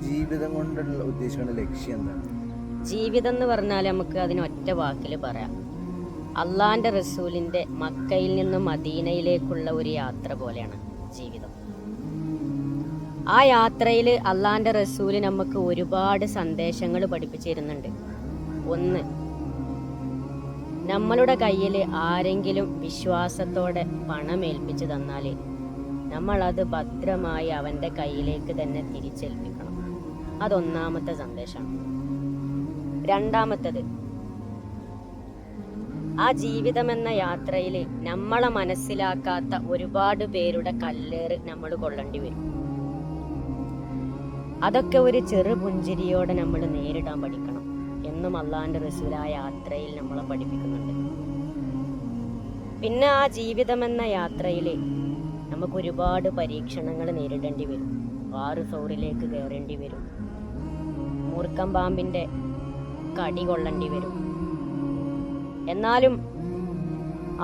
ജീവിതം കൊണ്ടുള്ള ഉദ്ദേശിക്കുന്ന ലക്ഷ്യം എന്താണ്? ജീവിതം എന്ന് പറഞ്ഞാൽ നമുക്ക് അതിന് ഒറ്റ വാക്കിൽ പറയാം, അള്ളാന്റെ റസൂലിന്റെ മക്കയിൽ നിന്നും മദീനയിലേക്കുള്ള ഒരു യാത്ര പോലെയാണ് ജീവിതം. ആ യാത്രയിൽ അള്ളാന്റെ റസൂല് നമുക്ക് ഒരുപാട് സന്ദേശങ്ങൾ പഠിപ്പിച്ചിരുന്നുണ്ട്. ഒന്ന്, നമ്മളുടെ കയ്യിൽ ആരെങ്കിലും വിശ്വാസത്തോടെ പണം ഏൽപ്പിച്ചു തന്നാൽ നമ്മളത് ഭദ്രമായി അവൻ്റെ കയ്യിലേക്ക് തന്നെ തിരിച്ചേൽപ്പിക്കണം. അതൊന്നാമത്തെ സന്ദേശമാണ്. രണ്ടാമത്തത്, ആ ജീവിതം എന്ന യാത്രയിൽ നമ്മളെ മനസ്സിലാക്കാത്ത ഒരുപാട് പേരുടെ കല്ലേറ് നമ്മൾ കൊള്ളേണ്ടി വരും. അതൊക്കെ ഒരു ചെറു പുഞ്ചിരിയോടെ നമ്മൾ നേരിടാൻ പഠിക്കണം എന്നും അള്ളാന്റെ റസൂൽ ആ യാത്രയിൽ നമ്മളെ പഠിപ്പിക്കുന്നുണ്ട്. പിന്നെ ആ ജീവിതം എന്ന യാത്രയിൽ നമുക്ക് ഒരുപാട് പരീക്ഷണങ്ങൾ നേരിടേണ്ടി വരും. 6 സൗറിലേക്ക് കയറേണ്ടി വരും. മൂർക്കം പാമ്പിൻ്റെ കടി കൊള്ളേണ്ടി വരും. എന്നാലും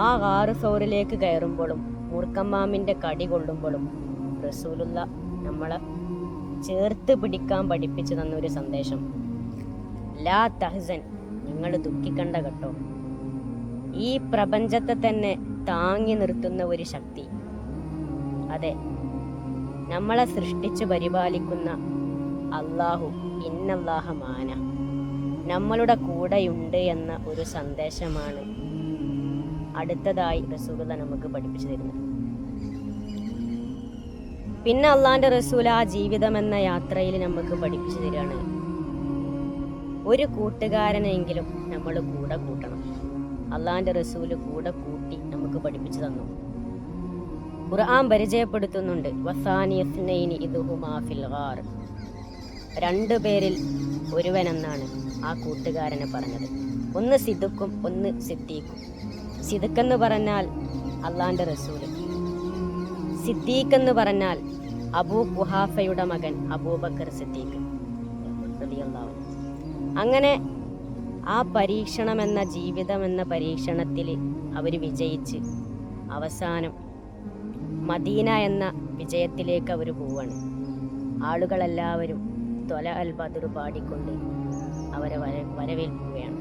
ആ 6 സൗറിലേക്ക് കയറുമ്പോഴും മൂർക്കം പാമ്പിൻ്റെ കടി കൊള്ളുമ്പോഴും റസൂലുള്ള നമ്മളെ ചേർത്ത് പിടിക്കാൻ പഠിപ്പിച്ചു തന്നൊരു സന്ദേശം, ലാ തഹ്സൻ, നിങ്ങൾ ദുഃഖിക്കണ്ട കേട്ടോ. ഈ പ്രപഞ്ചത്തെ തന്നെ താങ്ങി നിർത്തുന്ന ഒരു ശക്തി, അതെ, നമ്മളെ സൃഷ്ടിച്ച് പരിപാലിക്കുന്ന അള്ളാഹു, ഇന്നല്ലാഹ മാന, നമ്മളുടെ കൂടെയുണ്ട് എന്ന ഒരു സന്ദേശമാണ് അടുത്തതായി റസൂലുള്ളാഹി നമുക്ക് പഠിപ്പിച്ചു തരുന്നത്. പിന്നെ അള്ളാന്റെ റസൂൽ ആ ജീവിതം എന്ന യാത്രയിൽ നമുക്ക് പഠിപ്പിച്ചു തരികയാണ്, ഒരു കൂട്ടുകാരനെങ്കിലും നമ്മൾ കൂടെ കൂട്ടണം. അള്ളാന്റെ റസൂല് കൂടെ കൂട്ടി നമുക്ക് പഠിപ്പിച്ചു തന്നു. ഖുർആൻ പരിചയപ്പെടുത്തുന്നുണ്ട്, വസാനിയസ്നൈനി ഇദ്ഹുമാ ഫിൽ ഗാർ, 2 പേരിൽ ഒരുവനെന്നാണ് ആ കൂട്ടുകാരനെ പറഞ്ഞത്. ഒന്ന് സിദ്ദുക്കും, ഒന്ന് സിദ്ദീഖും. സിദ്ദീഖ് എന്ന് പറഞ്ഞാൽ അള്ളാന്റെ റസൂല്, സിദ്ദീഖ് എന്ന് പറഞ്ഞാൽ അബൂ ഖുഹാഫയുടെ മകൻ അബൂബക്കർ സിദ്ദീഖ് റളിയല്ലാഹു അൻഹു. അങ്ങനെ ആ പരീക്ഷണം എന്ന ജീവിതം എന്ന പരീക്ഷണത്തിൽ അവർ വിജയിച്ച് അവസാനം മദീന എന്ന വിജയത്തിലേക്ക് അവർ പോവാണ്. ആളുകളെല്ലാവരും ത്വല അൽ ബദർ പാടിക്കൊണ്ട് അവരെ വരവേൽക്കുകയാണ്.